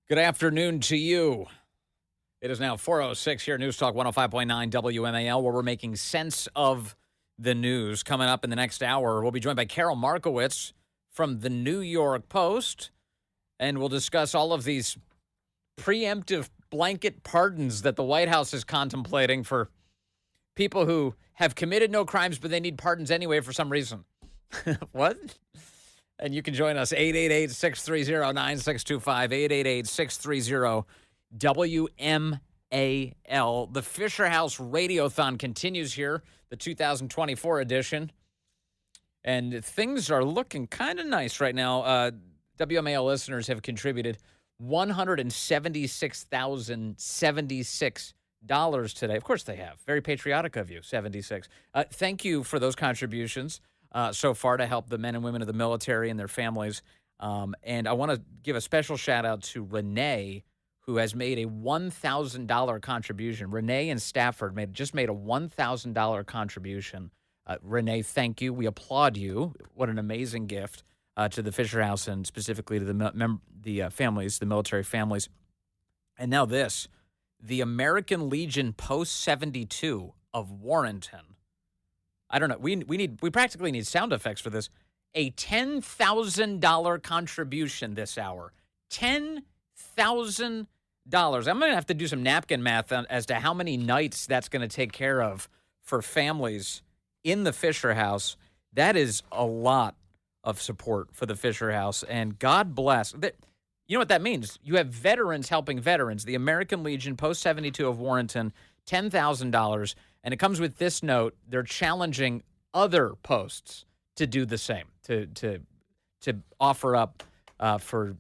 Good afternoon to you. It is now 4:06 here, News Talk 105.9 WMAL, where we're making sense of the news. Coming up in the next hour, we'll be joined by Carol Markowitz from the New York Post, and we'll discuss all of these preemptive blanket pardons that the White House is contemplating for people who have committed no crimes, but they need pardons anyway for some reason. What? And you can join us, 888-630-9625, 888-630-WMAL. The Fisher House Radiothon continues here, the 2024 edition. And things are looking kind of nice right now. WMAL listeners have contributed $176,076 today. Of course they have. Very patriotic of you, 76. Thank you for those contributions so far to help the men and women of the military and their families. And I want to give a special shout out to Renee, who has made a $1,000 contribution. Renee in Stafford just made a $1,000 contribution. Renee, thank you. We applaud you. What an amazing gift to the Fisher House and specifically to the families, the military families. And now this, the American Legion Post 72 of Warrenton. I don't know. We practically need sound effects for this. A $10,000 contribution this hour. $10,000. I'm going to have to do some napkin math as to how many nights that's going to take care of for families in the Fisher House. That is a lot of support for the Fisher House, and God bless. You know what that means? You have veterans helping veterans. The American Legion Post 72 of Warrenton, $10,000, and it comes with this note: they're challenging other posts to do the same, to offer up for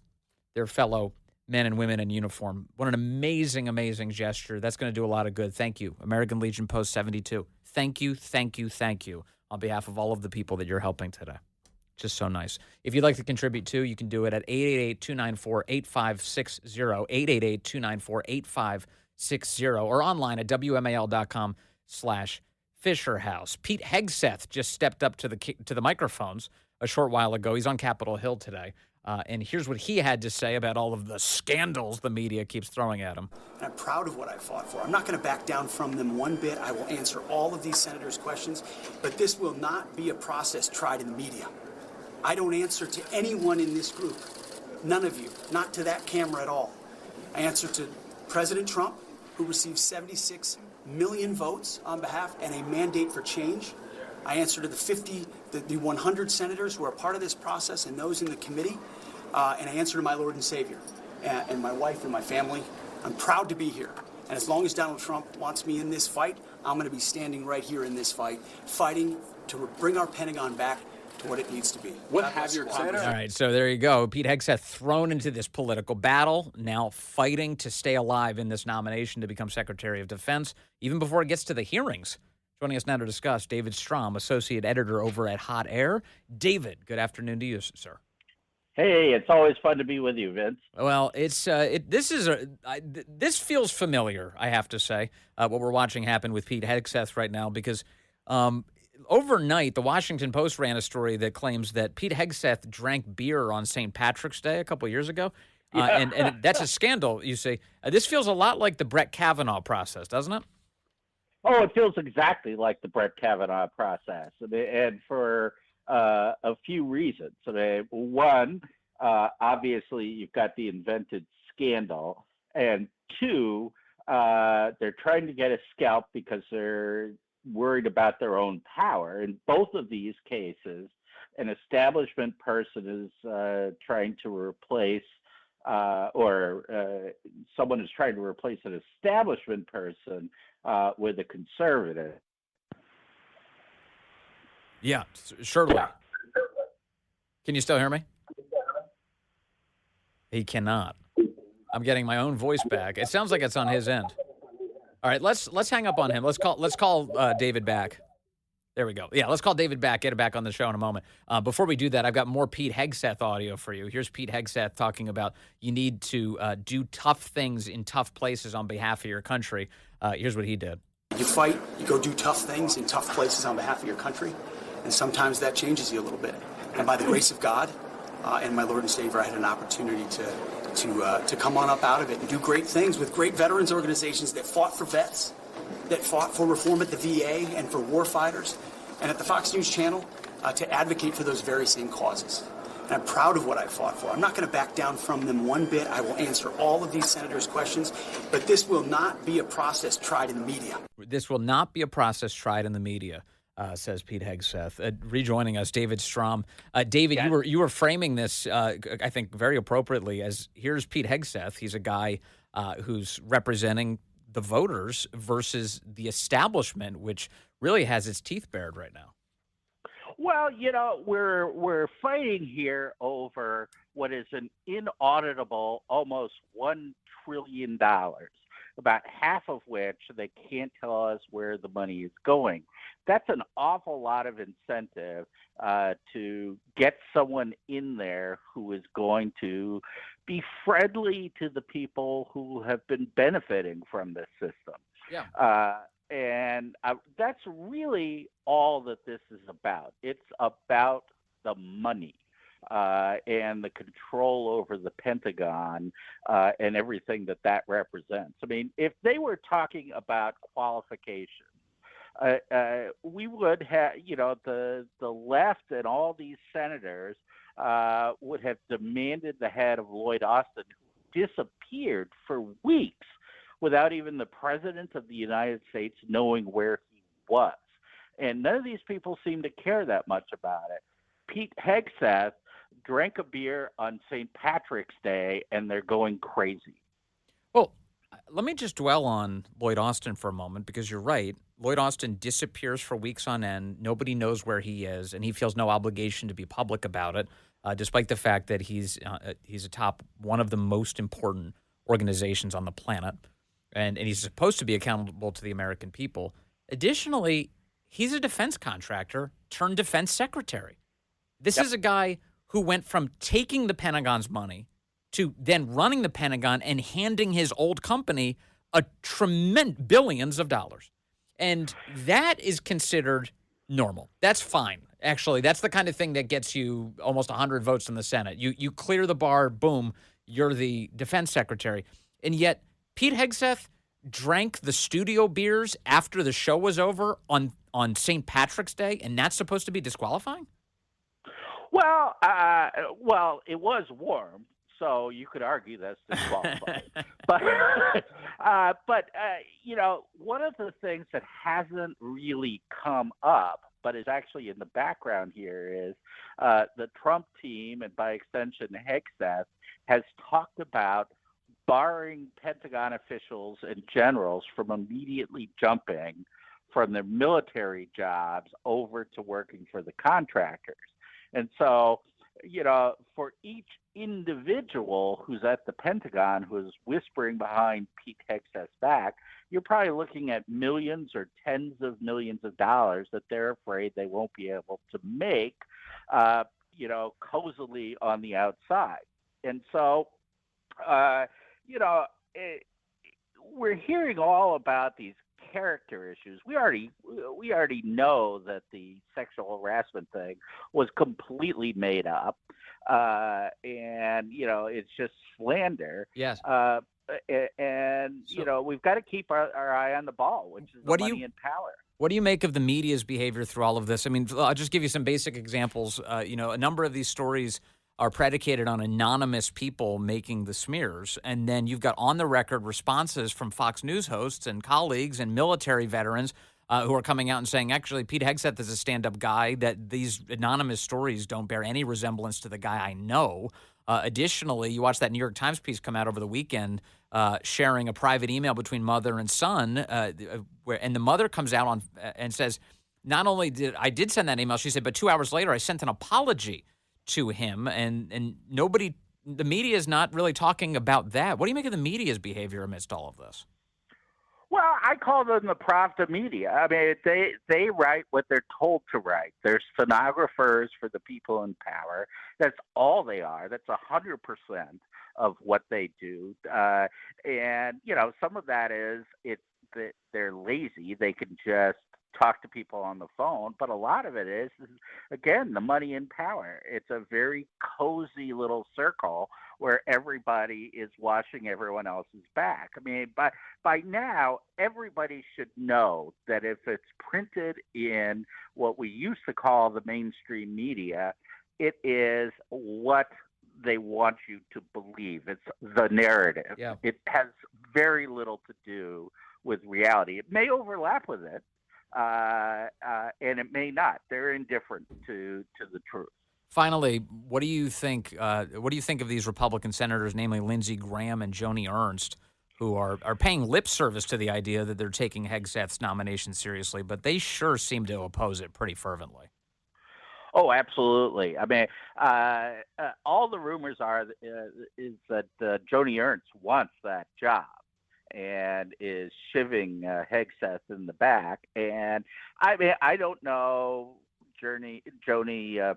their fellow men and women in uniform. What an amazing, amazing gesture. That's going to do a lot of good. Thank you, American Legion Post 72. Thank you, thank you, thank you on behalf of all of the people that you're helping today. Just so nice. If you'd like to contribute too, you can do it at 888-294-8560, 888-294-8560, or online at WMAL.com/Fisher House. Pete Hegseth just stepped up to the microphones a short while ago. He's on Capitol Hill today. And here's what he had to say about all of the scandals the media keeps throwing at him. And I'm proud of what I fought for. I'm not going to back down from them one bit. I will answer all of these senators' questions, but this will not be a process tried in the media. I don't answer to anyone in this group. None of you. Not to that camera at all. I answer to President Trump, who received 76 million votes on behalf and a mandate for change. I answer to the 100 senators who are part of this process and those in the committee. And I answer to my Lord and Savior and my wife and my family. I'm proud to be here. And as long as Donald Trump wants me in this fight, I'm going to be standing right here in this fight, fighting to bring our Pentagon back to what it needs to be. What have your All right, so there you go. Pete Hegseth thrown into this political battle, now fighting to stay alive in this nomination to become Secretary of Defense, even before it gets to the hearings. Joining us now to discuss, David Strom, Associate Editor over at Hot Air. David, good afternoon to you, sir. Hey, it's always fun to be with you, Vince. Well, this feels familiar, I have to say, what we're watching happen with Pete Hegseth right now, because overnight, the Washington Post ran a story that claims that Pete Hegseth drank beer on St. Patrick's Day a couple years ago, and that's a scandal, you say. This feels a lot like the Brett Kavanaugh process, doesn't it? Oh, it feels exactly like the Brett Kavanaugh process, and for a few reasons. One, obviously, you've got the invented scandal, and two, they're trying to get a scalp because they're worried about their own power. In both of these cases, an establishment person is trying to replace, someone is trying to replace an establishment person with a conservative. Yeah, surely. Can you still hear me? He cannot. I'm getting my own voice back. It sounds like it's on his end. All right, let's hang up on him. Let's call David back. There we go. Yeah, let's call David back. Get it back on the show in a moment. Before we do that, I've got more Pete Hegseth audio for you. Here's Pete Hegseth talking about you need to do tough things in tough places on behalf of your country. Here's what he did. You fight, you go do tough things in tough places on behalf of your country, and sometimes that changes you a little bit. And by the grace of God, and my Lord and Savior, I had an opportunity to come on up out of it and do great things with great veterans organizations that fought for vets, that fought for reform at the VA and for war fighters, and at the Fox News Channel to advocate for those very same causes. And I'm proud of what I fought for. I'm not going to back down from them one bit. I will answer all of these senators' questions, but this will not be a process tried in the media. This will not be a process tried in the media, says Pete Hegseth. Rejoining us, David Strom. David, Yeah. you were framing this, I think, very appropriately as here's Pete Hegseth. He's a guy who's representing the voters versus the establishment, which really has its teeth bared right now. Well, we're fighting here over what is an inauditable almost $1 trillion, about half of which they can't tell us where the money is going. That's an awful lot of incentive to get someone in there who is going to be friendly to the people who have been benefiting from this system. Yeah. And that's really all that this is about. It's about the money and the control over the Pentagon and everything that represents. I mean, if they were talking about qualifications, we would have, the left and all these senators would have demanded the head of Lloyd Austin, who disappeared for weeks without even the president of the United States knowing where he was. And none of these people seem to care that much about it. Pete Hegseth drank a beer on St. Patrick's Day, and they're going crazy. Well, let me just dwell on Lloyd Austin for a moment, because you're right. Lloyd Austin disappears for weeks on end. Nobody knows where he is, and he feels no obligation to be public about it, despite the fact that he's atop one of the most important organizations on the planet. And he's supposed to be accountable to the American people. Additionally, he's a defense contractor turned defense secretary. This is a guy who went from taking the Pentagon's money to then running the Pentagon and handing his old company a tremendous billions of dollars. And that is considered normal. That's fine. Actually, that's the kind of thing that gets you almost 100 votes in the Senate. You clear the bar, boom, you're the defense secretary. And yet Pete Hegseth drank the studio beers after the show was over on St. Patrick's Day, and that's supposed to be disqualifying? Well, it was warm, so you could argue that's disqualifying. but one of the things that hasn't really come up, but is actually in the background here, is the Trump team, and by extension Hegseth, has talked about barring Pentagon officials and generals from immediately jumping from their military jobs over to working for the contractors. And so, for each individual who's at the Pentagon who's whispering behind Pete Hegseth's back, you're probably looking at millions or tens of millions of dollars that they're afraid they won't be able to make, cozily on the outside. And so, we're hearing all about these character issues. We already know that the sexual harassment thing was completely made up, and it's just slander. Yes. We've got to keep our eye on the ball, which is the money and power. What do you make of the media's behavior through all of this? I mean, I'll just give you some basic examples. A number of these stories are predicated on anonymous people making the smears. And then you've got on-the-record responses from Fox News hosts and colleagues and military veterans who are coming out and saying, actually, Pete Hegseth is a stand-up guy, that these anonymous stories don't bear any resemblance to the guy I know. Additionally, you watch that New York Times piece come out over the weekend sharing a private email between mother and son, and the mother comes out and says, not only did I send that email, she said, but 2 hours later I sent an apology to him, and nobody, the media is not really talking about that. What do you make of the media's behavior amidst all of this? Well, I call them the Pravda media. I mean, they write what they're told to write. They're stenographers for the people in power. That's all they are. That's 100% of what they do. And some of that is that they're lazy. They can just talk to people on the phone, but a lot of it is again, the money and power. It's a very cozy little circle where everybody is watching everyone else's back. I mean, by now, everybody should know that if it's printed in what we used to call the mainstream media, it is what they want you to believe. It's the narrative. Yeah. It has very little to do with reality. It may overlap with it, and it may not. They're indifferent to the truth. Finally, what do you think? What do you think of these Republican senators, namely Lindsey Graham and Joni Ernst, who are paying lip service to the idea that they're taking Hegseth's nomination seriously, but they sure seem to oppose it pretty fervently? Oh, absolutely. I mean, all the rumors are is that Joni Ernst wants that job and is shivving Hegseth in the back. And I mean, I don't know Joni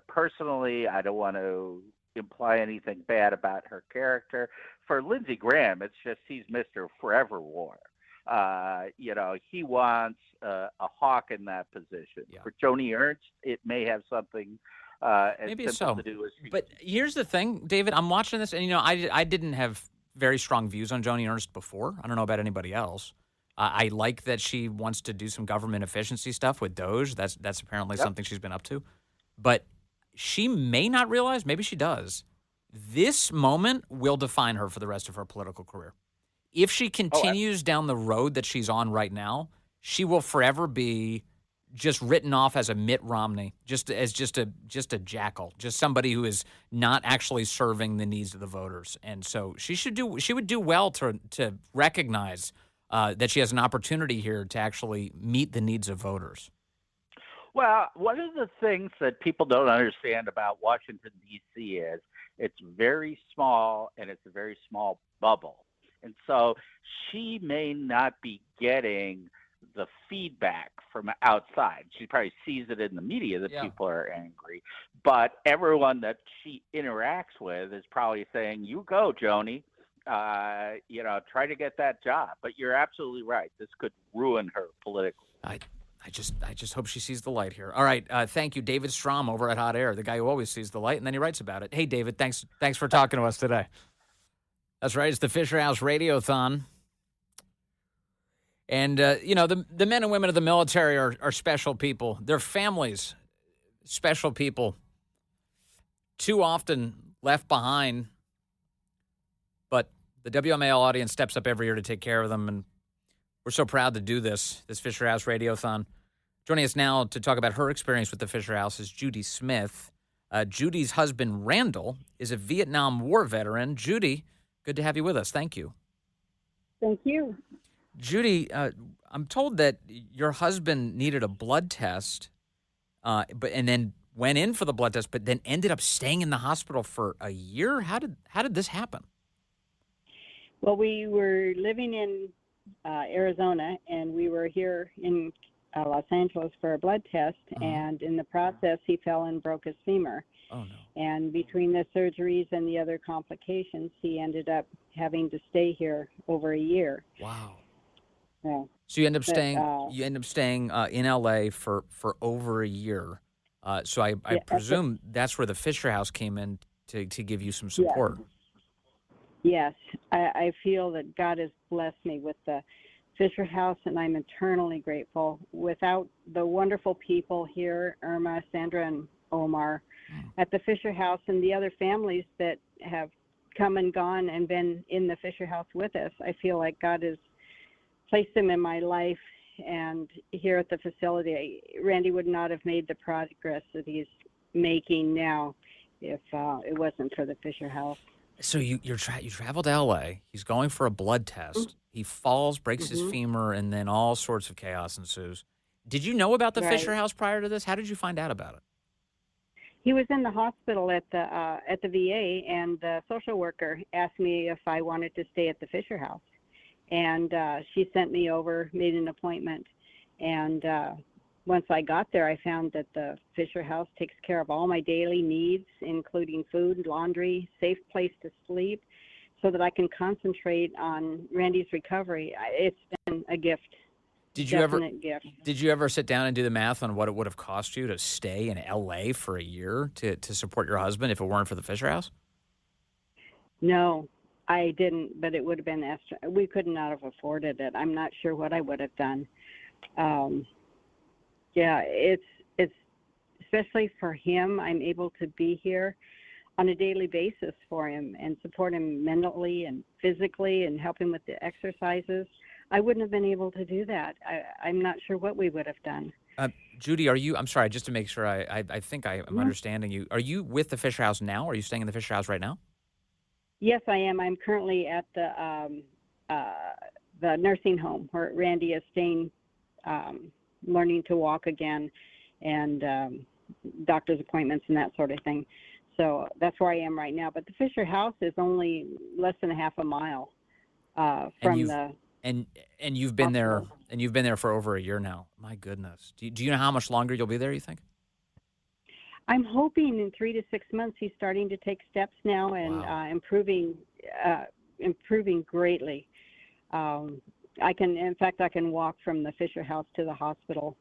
personally. I don't want to imply anything bad about her character. For Lindsey Graham, it's just he's Mr. Forever War. He wants a hawk in that position. Yeah. For Joni Ernst, it may have something maybe so to do with. But here's the thing, David. I'm watching this, and I didn't have very strong views on Joni Ernst before. I don't know about anybody else. I like that she wants to do some government efficiency stuff with Doge. That's apparently something she's been up to. But she may not realize, maybe she does, this moment will define her for the rest of her political career. If she continues down the road that she's on right now, she will forever be just written off as a Mitt Romney, just a jackal, just somebody who is not actually serving the needs of the voters. And so she would do well to recognize that she has an opportunity here to actually meet the needs of voters. Well, one of the things that people don't understand about Washington, D.C. is it's very small and it's a very small bubble. And so she may not be getting the feedback from outside. She probably sees it in the media that people are angry. But everyone that she interacts with is probably saying, you go, Joni. Try to get that job. But you're absolutely right. This could ruin her politically. I just hope she sees the light here. All right. Thank you, David Strom over at Hot Air, the guy who always sees the light, and then he writes about it. Hey, David, thanks for talking to us today. That's right. It's the Fisher House Radiothon. And, the men and women of the military are special people. Their families, special people. Too often left behind. But the WMAL audience steps up every year to take care of them, and we're so proud to do this Fisher House Radiothon. Joining us now to talk about her experience with the Fisher House is Judy Smith. Judy's husband, Randall, is a Vietnam War veteran. Judy, good to have you with us. Thank you. Thank you. Judy, I'm told that your husband needed a blood test, and then went in for the blood test, but then ended up staying in the hospital for a year. How did this happen? Well, we were living in Arizona, and we were here in Los Angeles for a blood test, and in the process, he fell and broke his femur. Oh, no. And between the surgeries and the other complications, he ended up having to stay here over a year. Wow. Yeah. So you end up staying. In LA for over a year. So I presume that's where the Fisher House came in to give you some support. Yes, I feel that God has blessed me with the Fisher House, and I'm eternally grateful. Without the wonderful people here, Irma, Sandra, and Omar, at the Fisher House, and the other families that have come and gone and been in the Fisher House with us, I feel like God has placed them in my life. And here at the facility, Randy would not have made the progress that he's making now if it wasn't for the Fisher House. So you travel to L.A. He's going for a blood test. He falls, breaks his femur, and then all sorts of chaos ensues. Did you know about the Fisher House prior to this? How did you find out about it? He was in the hospital at the VA, and the social worker asked me if I wanted to stay at the Fisher House. And she sent me over, made an appointment. And once I got there, I found that the Fisher House takes care of all my daily needs, including food, laundry, safe place to sleep, so that I can concentrate on Randy's recovery. It's been a gift. Did you ever definite gift. Did you ever sit down and do the math on what it would have cost you to stay in L.A. for a year to support your husband if it weren't for the Fisher House? No, I didn't, but it would have been extra. We could not have afforded it. I'm not sure what I would have done. Yeah, it's especially for him. I'm able to be here on a daily basis for him and support him mentally and physically and help him with the exercises. I wouldn't have been able to do that. I'm not sure what we would have done. Judy, I'm sorry, just to make sure I think I'm understanding you. Are you with the Fisher House now? Are you staying in the Fisher House right now? Yes, I am. I'm currently at the nursing home where Randy is staying, learning to walk again, and doctor's appointments and that sort of thing. So that's where I am right now. But the Fisher House is only less than a half a mile from the. And you've been there, for over a year now. My goodness. Do you know how much longer you'll be there, you think? I'm hoping in 3 to 6 months he's starting to take steps now and Wow. improving greatly. I can walk from the Fisher House to the hospital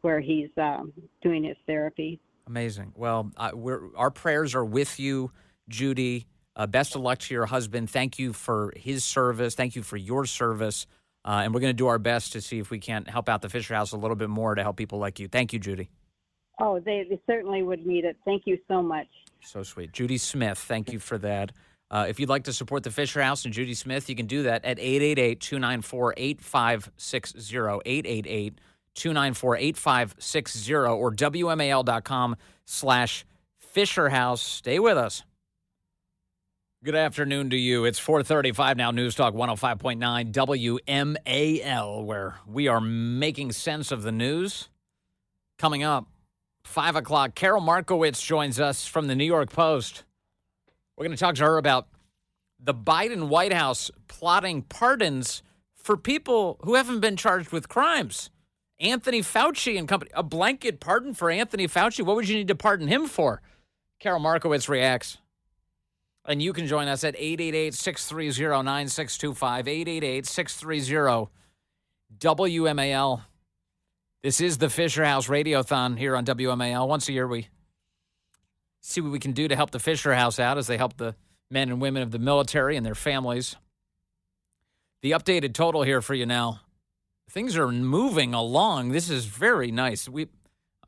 where he's doing his therapy. Amazing. Well, our prayers are with you, Judy. Best of luck to your husband. Thank you for his service. Thank you for your service. And we're going to do our best to see if we can't help out the Fisher House a little bit more to help people like you. Thank you, Judy. Oh, they certainly would need it. Thank you so much. So sweet. Judy Smith, thank you for that. If you'd like to support the Fisher House and Judy Smith, you can do that at 888-294-8560, 888-294-8560, or WMAL.com/Fisher House. Stay with us. Good afternoon to you. It's 4:35 now, News Talk 105.9 WMAL, where we are making sense of the news. Coming up, 5 o'clock, Carol Markowitz joins us from the New York Post. We're going to talk to her about the Biden White House plotting pardons for people who haven't been charged with crimes. Anthony Fauci and company, a blanket pardon for Anthony Fauci. What would you need to pardon him for? Carol Markowitz reacts. And you can join us at 888-630-9625, 888-630-WMAL. This is the Fisher House Radiothon here on WMAL. Once a year, we see what we can do to help the Fisher House out as they help the men and women of the military and their families. The updated total here for you now. Things are moving along. This is very nice. I'm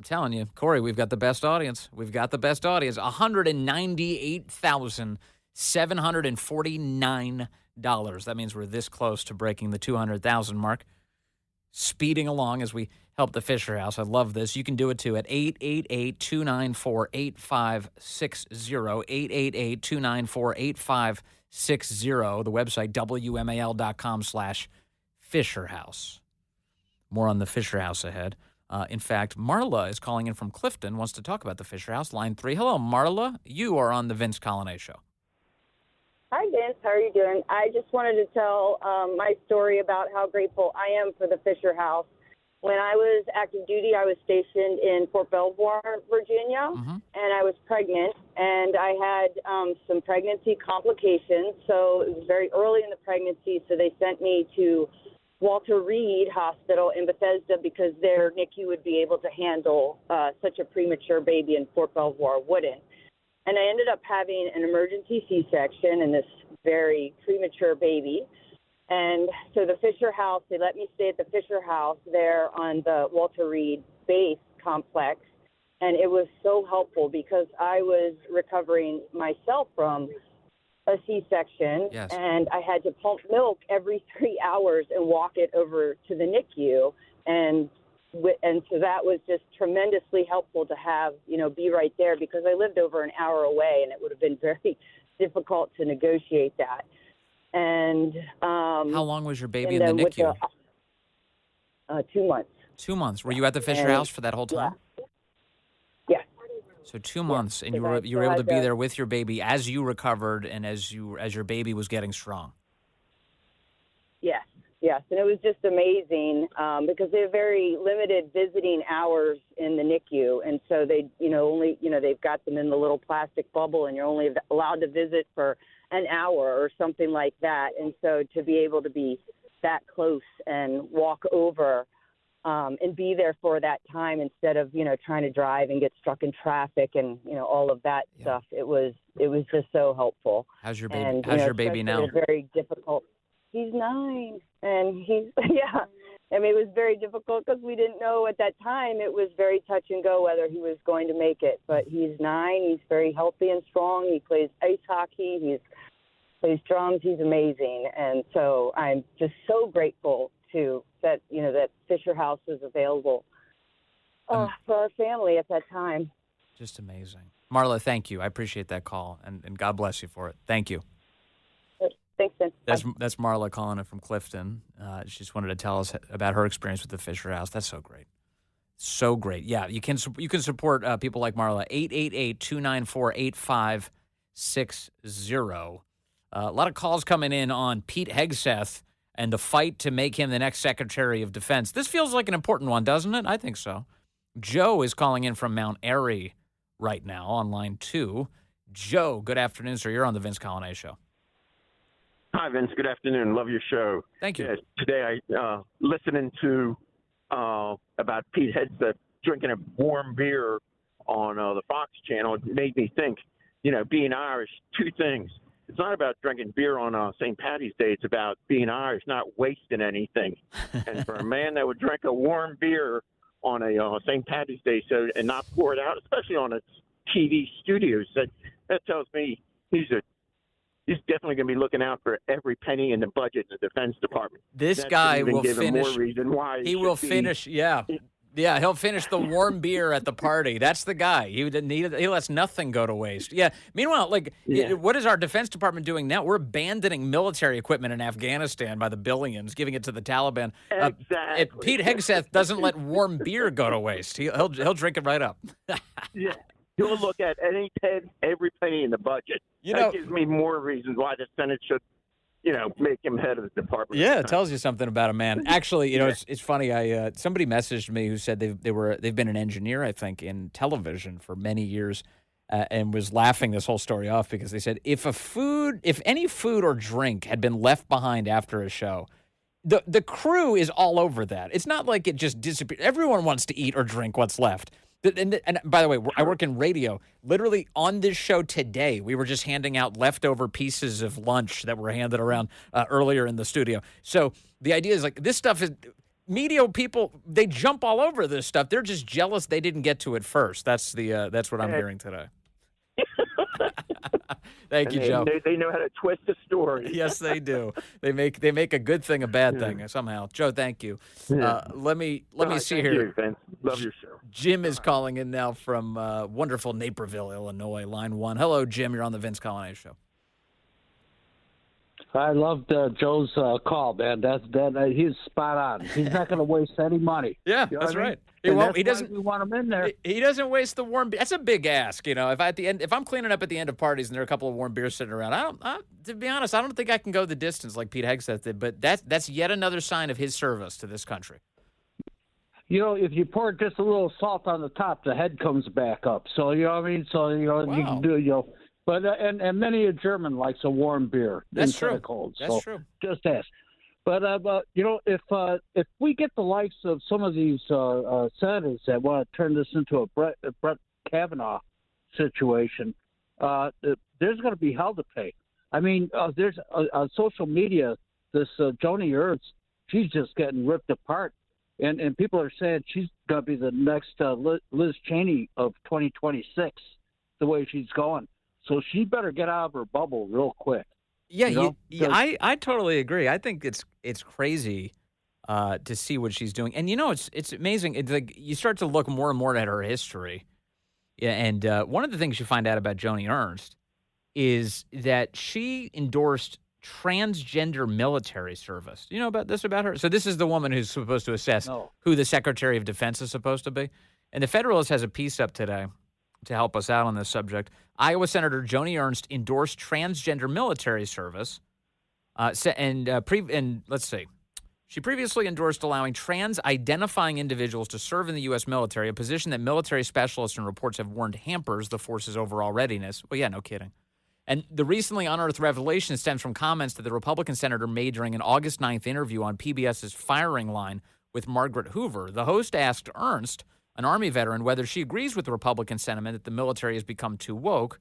telling you, Corey, we've got the best audience. 198,749 That means we're this close to breaking the 200,000 mark. Speeding along as we help the Fisher House. I love this. You can do it too at 888-294-8560, 888-294-8560. The website, WMAL.com/Fisher House. More on the Fisher House ahead. In fact, Marla is calling in from Clifton, wants to talk about the Fisher House. Line 3. Hello, Marla. You are on the Vince Colonnese Show. Hi, Vince. How are you doing? I just wanted to tell my story about how grateful I am for the Fisher House. When I was active duty, I was stationed in Fort Belvoir, Virginia, and I was pregnant, and I had some pregnancy complications. So it was very early in the pregnancy, so they sent me to Walter Reed Hospital in Bethesda because their NICU would be able to handle such a premature baby, and Fort Belvoir wouldn't. And I ended up having an emergency C-section and this very premature baby. And so the Fisher House, they let me stay at the Fisher House there on the Walter Reed base complex. And it was so helpful because I was recovering myself from a C-section. Yes. And I had to pump milk every 3 hours and walk it over to the NICU. And so that was just tremendously helpful to have, be right there because I lived over an hour away and it would have been very difficult to negotiate that. And how long was your baby in the NICU? 2 months. 2 months. Were you at the Fisher House for that whole time? Yeah. So 2 months, and you were able to be there with your baby as you recovered and as your baby was getting strong. Yes, and it was just amazing because they have very limited visiting hours in the NICU, and so they, they've got them in the little plastic bubble, and you're only allowed to visit for an hour or something like that. And so to be able to be that close and walk over and be there for that time instead of, trying to drive and get stuck in traffic and, all of that stuff. It was just so helpful. How's your baby? And, How's your baby now? It was very difficult. He's 9, and he's, yeah. I mean, it was very difficult because we didn't know at that time. It was very touch and go whether he was going to make it. But he's 9. He's very healthy and strong. He plays ice hockey. He plays drums. He's amazing. And so I'm just so grateful that Fisher House was available for our family at that time. Just amazing. Marla, thank you. I appreciate that call, and God bless you for it. Thank you. Thanks, Ben. That's Marla calling it from Clifton. She just wanted to tell us about her experience with the Fisher House. That's so great. So great. Yeah, you can support people like Marla. 888-294-8560. A lot of calls coming in on Pete Hegseth and the fight to make him the next Secretary of Defense. This feels like an important one, doesn't it? I think so. Joe is calling in from Mount Airy right now on line 2. Joe, good afternoon, sir. You're on the Vince Coglianese Show. Hi, Vince. Good afternoon. Love your show. Thank you. Yeah, today, listening to about Pete Hegseth drinking a warm beer on the Fox channel, it made me think, being Irish, 2 things. It's not about drinking beer on St. Paddy's Day. It's about being Irish, not wasting anything. And for a man that would drink a warm beer on a St. Paddy's Day and not pour it out, especially on a TV studios, that tells me he's definitely going to be looking out for every penny in the budget in the Defense Department. This guy will finish. More reason why he will finish. Yeah. Yeah, he'll finish the warm beer at the party. That's the guy. He lets nothing go to waste. Yeah. Meanwhile, what is our Defense Department doing now? We're abandoning military equipment in Afghanistan by the billions, giving it to the Taliban. Exactly. Pete Hegseth doesn't let warm beer go to waste. He'll drink it right up. Yeah. He'll look at every penny in the budget. That gives me more reasons why the Senate should make him head of the department. Yeah, it tells you something about a man. Actually, it's funny. Somebody messaged me who said they've been an engineer, I think, in television for many years, and was laughing this whole story off because they said if any food or drink had been left behind after a show, the crew is all over that. It's not like it just disappeared. Everyone wants to eat or drink what's left. And by the way, I work in radio. Literally on this show today, we were just handing out leftover pieces of lunch that were handed around earlier in the studio. So the idea is this stuff is media people. They jump all over this stuff. They're just jealous they didn't get to it first. That's what I'm hearing today. Thank you, Joe. They know how to twist the story. Yes, they do. They make a good thing a bad thing somehow. Joe, thank you. Let me see here. You, Vince. Love your show. Jim is calling in now from wonderful Naperville, Illinois, line 1. Hello, Jim. You're on the Vince Coglianese Show. I loved Joe's call, man. He's spot on. He's not going to waste any money. Yeah, that's right. He won't. He doesn't. We want him in there. He doesn't waste the warm beer. That's a big ask, If I'm cleaning up at the end of parties and there are a couple of warm beers sitting around, to be honest, I don't think I can go the distance like Pete Hegseth did. But that's yet another sign of his service to this country. If you pour just a little salt on the top, the head comes back up. So you know what I mean. So wow. You can do But and many a German likes a warm beer instead of cold. That's true. Just ask. But if we get the likes of some of these senators that want to turn this into a Brett Kavanaugh situation, there's going to be hell to pay. I mean, there's on social media this Joni Ernst, she's just getting ripped apart, and people are saying she's going to be the next Liz Cheney of 2026, the way she's going. So she better get out of her bubble real quick. Yeah, I totally agree. I think it's crazy to see what she's doing, and it's amazing. It's like you start to look more and more at her history, and one of the things you find out about Joni Ernst is that she endorsed transgender military service. You know about her? So this is the woman who's supposed to assess who the Secretary of Defense is supposed to be, and the Federalist has a piece up today to help us out on this subject. Iowa Senator Joni Ernst endorsed transgender military service, and let's see. She previously endorsed allowing trans-identifying individuals to serve in the U.S. military, a position that military specialists and reports have warned hampers the force's overall readiness. Well, yeah, no kidding. And the recently unearthed revelation stems from comments that the Republican senator made during an August 9th interview on PBS's Firing Line with Margaret Hoover. The host asked Ernst, an Army veteran, whether she agrees with the Republican sentiment that the military has become too woke.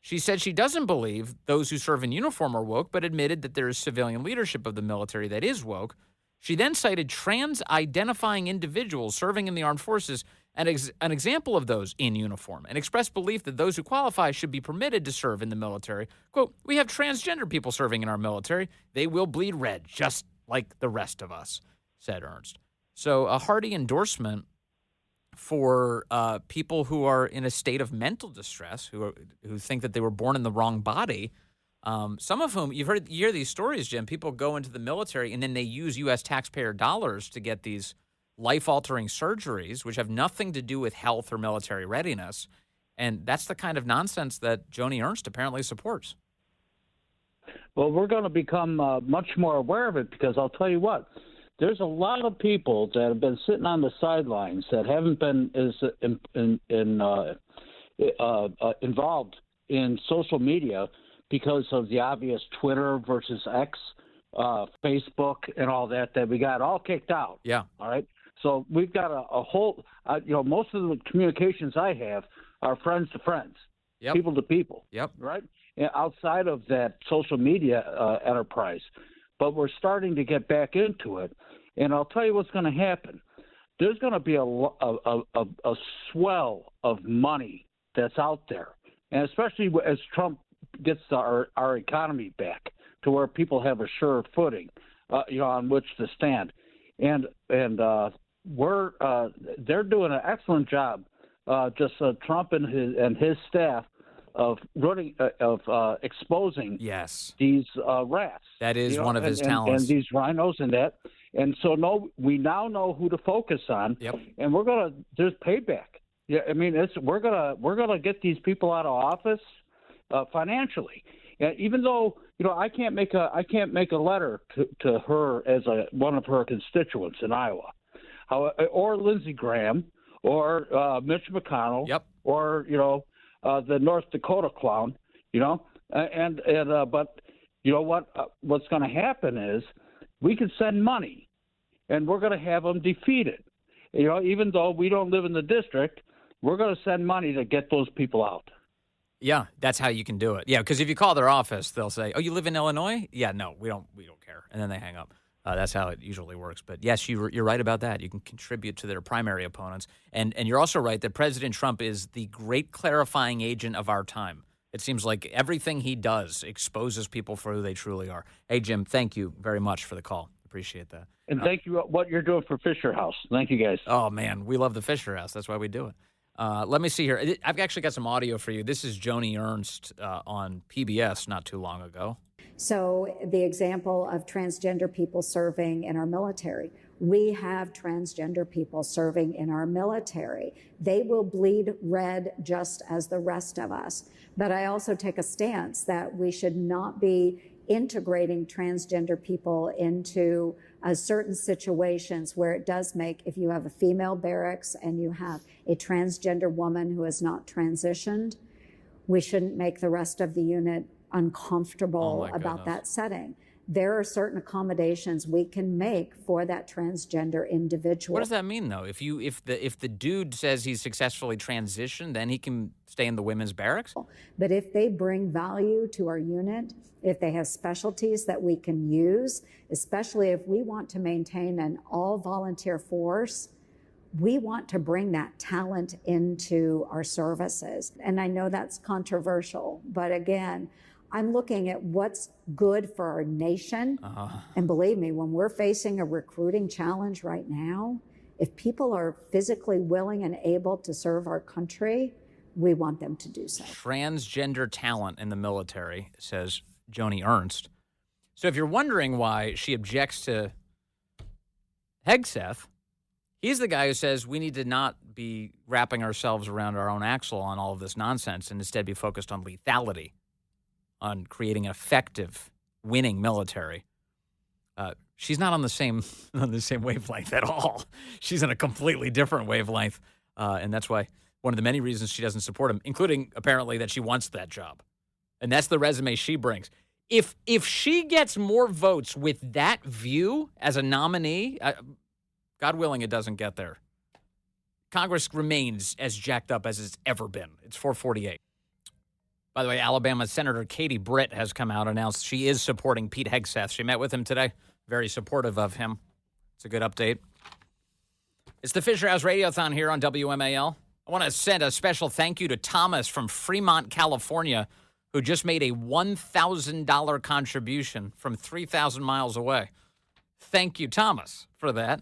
She said she doesn't believe those who serve in uniform are woke, but admitted that there is civilian leadership of the military that is woke. She then cited trans-identifying individuals serving in the armed forces and an example of those in uniform, and expressed belief that those who qualify should be permitted to serve in the military. Quote, "We have transgender people serving in our military. They will bleed red, just like the rest of us," said Ernst. So a hearty endorsement for people who are in a state of mental distress, who think that they were born in the wrong body. Some of whom, you hear these stories, Jim. People go into the military and then they use U.S. taxpayer dollars to get these life-altering surgeries, which have nothing to do with health or military readiness. And that's the kind of nonsense that Joni Ernst apparently supports. Well, we're going to become much more aware of it, because I'll tell you what, there's a lot of people that have been sitting on the sidelines that haven't been involved in social media because of the obvious Twitter versus X, Facebook, and all that we got all kicked out. Yeah. All right. So we've got a whole, most of the communications I have are friends to friends, Yep. people to people. Yep. Right. Outside of that social media enterprise. But we're starting to get back into it. And I'll tell you what's going to happen. There's going to be a swell of money that's out there. And especially as Trump gets our economy back to where people have a sure footing, on which to stand. And they're doing an excellent job, Trump and his staff of running exposing Yes. these rats. That is one of his talents. And these rhinos and that. And so we now know who to focus on. Yep. And there's payback. Yeah, I mean, we're gonna get these people out of office financially. And even though I can't make a letter to her as one of her constituents in Iowa, or Lindsey Graham, or Mitch McConnell, Yep. or the North Dakota clown, but you know what? What's going to happen is we can send money, and we're going to have them defeated. Even though we don't live in the district, we're going to send money to get those people out. Yeah, that's how you can do it. Yeah, because if you call their office, they'll say, "Oh, you live in Illinois?" Yeah, no, we don't care, and then they hang up. That's how it usually works. But yes, you're right about that. You can contribute to their primary opponents, and you're also right that President Trump is the great clarifying agent of our time. It seems like everything he does exposes people for who they truly are. Hey, Jim, thank you very much for the call. Appreciate that. And thank you what you're doing for Fisher House. Thank you, guys. Oh man, we love the Fisher House. That's why we do it. Let me see here. I've actually got some audio for you. This is Joni Ernst on PBS not too long ago. So the example of transgender people serving in our military. We have transgender people serving in our military. They will bleed red just as the rest of us. But I also take a stance that we should not be integrating transgender people into certain situations where it does make, if you have a female barracks and you have a transgender woman who has not transitioned, we shouldn't make the rest of the unit uncomfortable about that setting. There are certain accommodations we can make for that transgender individual. What does that mean, though? If the dude says he's successfully transitioned, then he can stay in the women's barracks? But if they bring value to our unit, if they have specialties that we can use, especially if we want to maintain an all-volunteer force, we want to bring that talent into our services. And I know that's controversial, but again, I'm looking at what's good for our nation. And believe me, when we're facing a recruiting challenge right now, if people are physically willing and able to serve our country, we want them to do so. Transgender talent in the military, says Joni Ernst. So if you're wondering why she objects to Hegseth, he's the guy who says we need to not be wrapping ourselves around our own axle on all of this nonsense and instead be focused on lethality, on creating an effective, winning military. She's not on the same wavelength at all. She's in a completely different wavelength, and that's why one of the many reasons she doesn't support him, including apparently that she wants that job, and that's the resume she brings. If she gets more votes with that view as a nominee, God willing, it doesn't get there. Congress remains as jacked up as it's ever been. It's 448. By the way, Alabama Senator Katie Britt has come out and announced she is supporting Pete Hegseth. She met with him today. Very supportive of him. It's a good update. It's the Fisher House Radiothon here on WMAL. I want to send a special thank you to Thomas from Fremont, California, who just made a $1,000 contribution from 3,000 miles away. Thank you, Thomas, for that.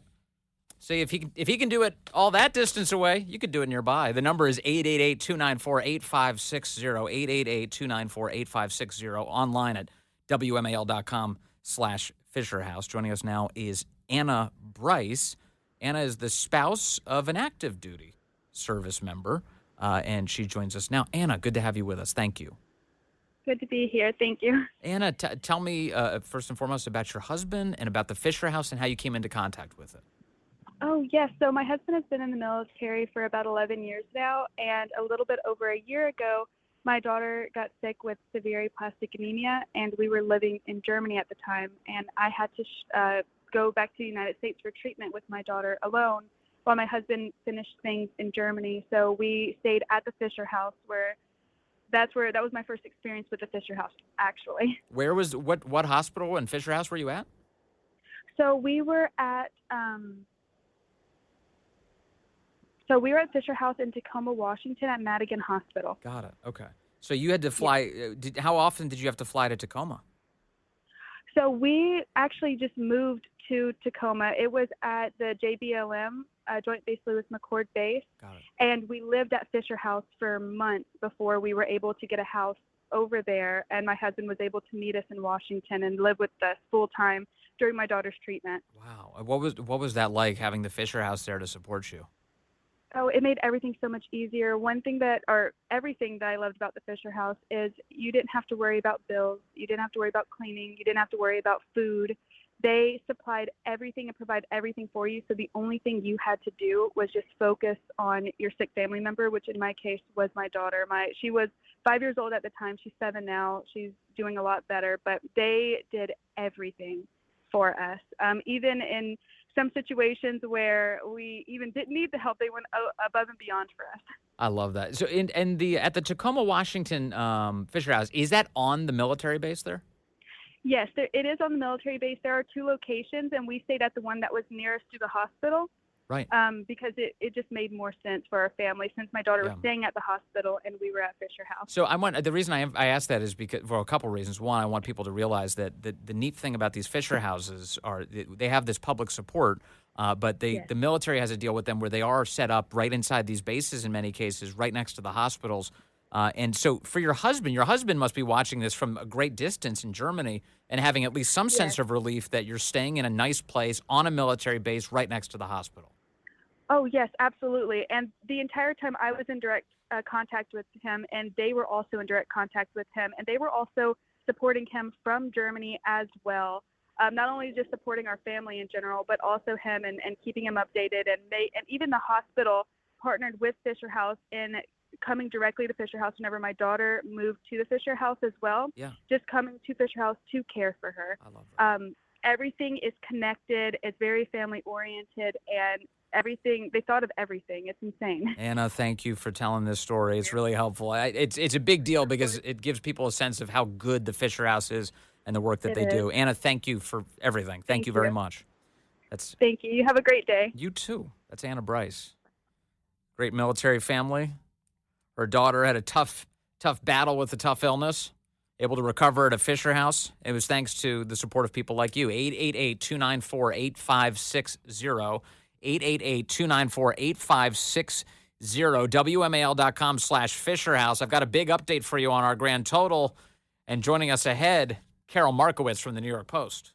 See, if he can do it all that distance away, you could do it nearby. The number is 888-294-8560, 888-294-8560, online at WMAL.com/Fisher House. Joining us now is Annah Brice. Annah is the spouse of an active duty service member, and she joins us now. Annah, good to have you with us. Thank you. Good to be here. Thank you. Annah, tell me first and foremost about your husband and about the Fisher House and how you came into contact with it. Oh, yes. So my husband has been in the military for about 11 years now, and a little bit over a year ago, my daughter got sick with severe aplastic anemia, and we were living in Germany at the time, and I had to go back to the United States for treatment with my daughter alone while my husband finished things in Germany. So we stayed at the Fisher House, that was my first experience with the Fisher House, actually. Where was what hospital and Fisher House were you at? So we were at Fisher House in Tacoma, Washington, at Madigan Hospital. Got it. Okay. So you had to fly. How often did you have to fly to Tacoma? So we actually just moved to Tacoma. It was at the JBLM, Joint Base Lewis McChord Base. Got it. And we lived at Fisher House for months before we were able to get a house over there. And my husband was able to meet us in Washington and live with us full time during my daughter's treatment. Wow. What was that like, having the Fisher House there to support you? Oh, it made everything so much easier. Everything that I loved about the Fisher House is you didn't have to worry about bills. You didn't have to worry about cleaning. You didn't have to worry about food. They supplied everything and provide everything for you. So the only thing you had to do was just focus on your sick family member, which in my case was my daughter. She was 5 years old at the time. She's 7 now. She's doing a lot better. But they did everything for us. Even in some situations where we even didn't need the help, they went above and beyond for us. I love that. So at the Tacoma, Washington Fisher House, is that on the military base there? Yes, it is on the military base. There are 2 locations, and we stayed at the one that was nearest to the hospital. Right. Because it just made more sense for our family since my daughter was staying at the hospital and we were at Fisher House. So the reason I asked that is because for a couple reasons. One, I want people to realize that the neat thing about these Fisher houses are they have this public support, but the military has a deal with them where they are set up right inside these bases in many cases, right next to the hospitals. And so for your husband must be watching this from a great distance in Germany and having at least some sense of relief that you're staying in a nice place on a military base right next to the hospital. Oh, yes, absolutely. And the entire time I was in direct contact with him, and they were also in direct contact with him, and they were also supporting him from Germany as well. Not only just supporting our family in general, but also him and keeping him updated. And even the hospital partnered with Fisher House in coming directly to Fisher House whenever my daughter moved to the Fisher House as well. Yeah. Just coming to Fisher House to care for her. I love that. Everything is connected. It's very family oriented, and they thought of everything. It's insane. Anna, thank you for telling this story. It's really helpful. It's a big deal because it gives people a sense of how good the Fisher House is and the work that they do. Anna, thank you for everything. Thank you very much. Thank you. You have a great day. You too. That's Annah Brice. Great military family. Her daughter had a tough battle with a tough illness. Able to recover at a Fisher House. It was thanks to the support of people like you. 888-294-8560. 888-294-8560. WMAL.com/Fisher House. I've got a big update for you on our grand total. And joining us ahead, Carol Markowitz from the New York Post.